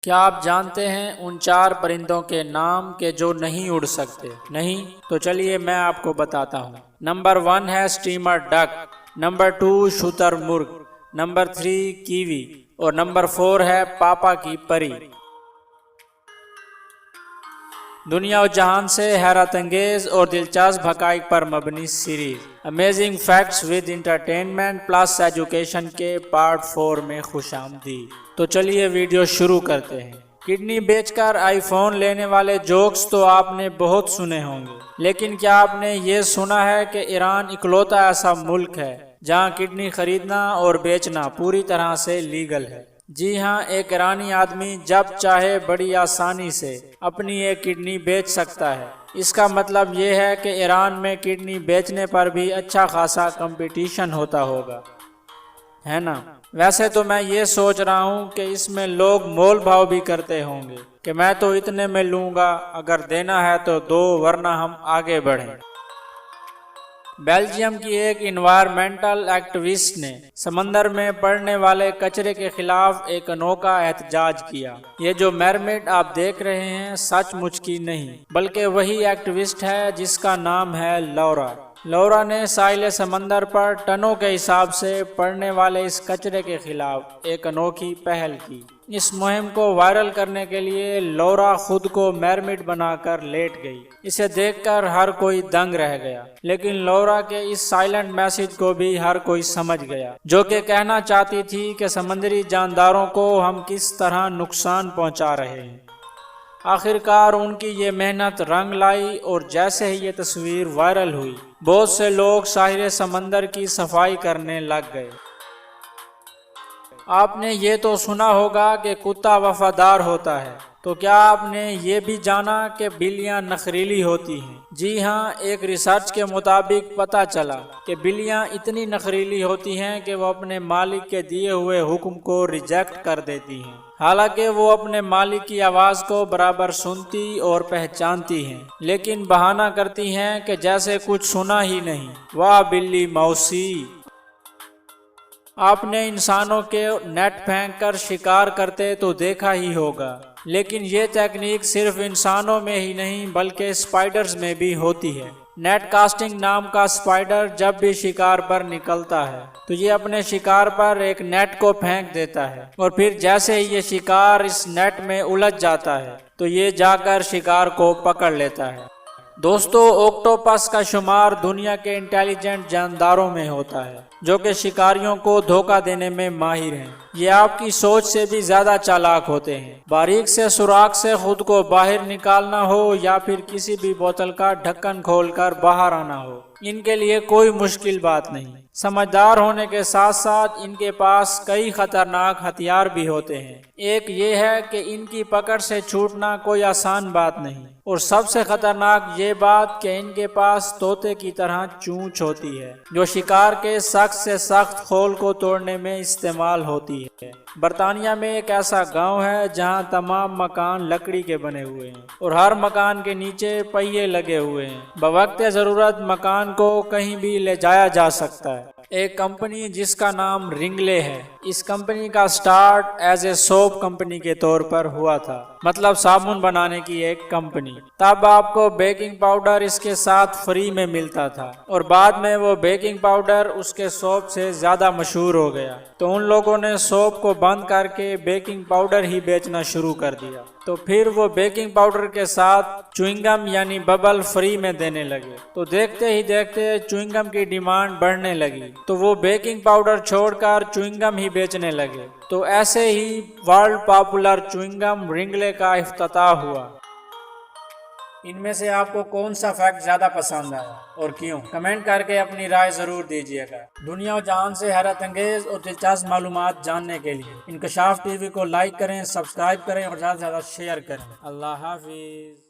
کیا آپ جانتے ہیں ان 4 پرندوں کے نام کہ جو نہیں اڑ سکتے؟ نہیں؟ تو چلیے میں آپ کو بتاتا ہوں۔ نمبر 1 ہے اسٹیمر ڈک، نمبر 2 شتر مرغ، نمبر 3 کیوی اور نمبر 4 ہے پاپا کی پری۔ دنیا و جہان سے حیرت انگیز اور دلچسپ حقائق پر مبنی series amazing facts with entertainment plus education کے پارٹ 4 میں خوش آمدید۔ تو چلیے ویڈیو شروع کرتے ہیں۔ کڈنی بیچ کر آئی فون لینے والے جوکس تو آپ نے بہت سنے ہوں گے، لیکن کیا آپ نے یہ سنا ہے کہ ایران اکلوتا ایسا ملک ہے جہاں کڈنی خریدنا اور بیچنا پوری طرح سے لیگل ہے؟ جی ہاں، ایک ایرانی آدمی جب چاہے بڑی آسانی سے اپنی ایک کڈنی بیچ سکتا ہے۔ اس کا مطلب یہ ہے کہ ایران میں کڈنی بیچنے پر بھی اچھا خاصا کمپٹیشن ہوتا ہوگا، ہے نا؟ ویسے تو میں یہ سوچ رہا ہوں کہ اس میں لوگ مول بھاؤ بھی کرتے ہوں گے کہ میں تو اتنے میں لوں گا، اگر دینا ہے تو دو ورنہ ہم آگے بڑھیں۔ بیلجیم کی ایک انوائرمنٹل ایکٹیوسٹ نے سمندر میں پڑنے والے کچرے کے خلاف ایک انوکھا احتجاج کیا۔ یہ جو میرمیڈ آپ دیکھ رہے ہیں سچ مچ کی نہیں، بلکہ وہی ایکٹیوسٹ ہے جس کا نام ہے لورا۔ لورا نے ساحل سمندر پر ٹنوں کے حساب سے پڑنے والے اس کچرے کے خلاف ایک انوکھی پہل کی۔ اس مہم کو وائرل کرنے کے لیے لورا خود کو میرمیڈ بنا کر لیٹ گئی۔ اسے دیکھ کر ہر کوئی دنگ رہ گیا، لیکن لورا کے اس سائلنٹ میسج کو بھی ہر کوئی سمجھ گیا، جو کہ کہنا چاہتی تھی کہ سمندری جانداروں کو ہم کس طرح نقصان پہنچا رہے ہیں۔ آخرکار ان کی یہ محنت رنگ لائی اور جیسے ہی یہ تصویر وائرل ہوئی، بہت سے لوگ ساحل سمندر کی صفائی کرنے لگ گئے۔ آپ نے یہ تو سنا ہوگا کہ کتا وفادار ہوتا ہے، تو کیا آپ نے یہ بھی جانا کہ بلیاں نخریلی ہوتی ہیں؟ جی ہاں، ایک ریسرچ کے مطابق پتہ چلا کہ بلیاں اتنی نخریلی ہوتی ہیں کہ وہ اپنے مالک کے دیے ہوئے حکم کو ریجیکٹ کر دیتی ہیں، حالانکہ وہ اپنے مالک کی آواز کو برابر سنتی اور پہچانتی ہیں، لیکن بہانہ کرتی ہیں کہ جیسے کچھ سنا ہی نہیں۔ واہ بلی موسی! آپ نے انسانوں کے نیٹ پھینک کر شکار کرتے تو دیکھا ہی ہوگا، لیکن یہ تکنیک صرف انسانوں میں ہی نہیں بلکہ اسپائڈرز میں بھی ہوتی ہے۔ نیٹ کاسٹنگ نام کا اسپائڈر جب بھی شکار پر نکلتا ہے تو یہ اپنے شکار پر ایک نیٹ کو پھینک دیتا ہے، اور پھر جیسے ہی یہ شکار اس نیٹ میں الجھ جاتا ہے تو یہ جا کر شکار کو پکڑ لیتا ہے۔ دوستو، اوکٹوپس کا شمار دنیا کے انٹیلیجنٹ جانداروں میں ہوتا ہے جو کہ شکاریوں کو دھوکہ دینے میں ماہر ہیں۔ یہ آپ کی سوچ سے بھی زیادہ چالاک ہوتے ہیں۔ باریک سے سوراخ سے خود کو باہر نکالنا ہو یا پھر کسی بھی بوتل کا ڈھکن کھول کر باہر آنا ہو، ان کے لیے کوئی مشکل بات نہیں۔ سمجھدار ہونے کے ساتھ ساتھ ان کے پاس کئی خطرناک ہتھیار بھی ہوتے ہیں۔ ایک یہ ہے کہ ان کی پکڑ سے چھوٹنا کوئی آسان بات نہیں، اور سب سے خطرناک یہ بات کہ ان کے پاس طوطے کی طرح چونچ ہوتی ہے جو شکار کے سخت سے سخت خول کو توڑنے میں استعمال ہوتی ہے۔ برطانیہ میں ایک ایسا گاؤں ہے جہاں تمام مکان لکڑی کے بنے ہوئے ہیں اور ہر مکان کے نیچے پہیے لگے ہوئے ہیں۔ بوقت ضرورت مکان کو کہیں بھی لے جایا جا سکتا ہے۔ ایک کمپنی جس کا نام رنگلے ہے، اس کمپنی کا start as a soap company کے طور پر ہوا تھا، مطلب صابن بنانے کی ایک کمپنی۔ تب آپ کو بیکنگ پاؤڈر اس کے ساتھ فری میں ملتا تھا، اور بعد میں وہ بیکنگ پاؤڈر اس کے سوپ سے زیادہ مشہور ہو گیا، تو ان لوگوں نے سوپ کو بند کر کے بیکنگ پاؤڈر ہی بیچنا شروع کر دیا۔ تو پھر وہ بیکنگ پاؤڈر کے ساتھ چوئنگم یعنی ببل فری میں دینے لگے، تو دیکھتے ہی دیکھتے چوئنگم کی ڈیمانڈ بڑھنے لگی، تو وہ بیکنگ پاؤڈر چھوڑ کر چوئنگم ہی بیچنے لگے۔ تو ایسے ہی ورلڈ پاپولر چوئنگم رنگلے کا افتتاح ہوا۔ ان میں سے آپ کو کون سا فیکٹ زیادہ پسند آیا اور کیوں؟ کمنٹ کر کے اپنی رائے ضرور دیجیے گا۔ دنیا و جہان سے حیرت انگیز اور دلچسپ معلومات جاننے کے لیے انکشاف ٹی وی کو لائک کریں، سبسکرائب کریں اور زیادہ سے زیادہ شیئر کریں۔ اللہ حافظ۔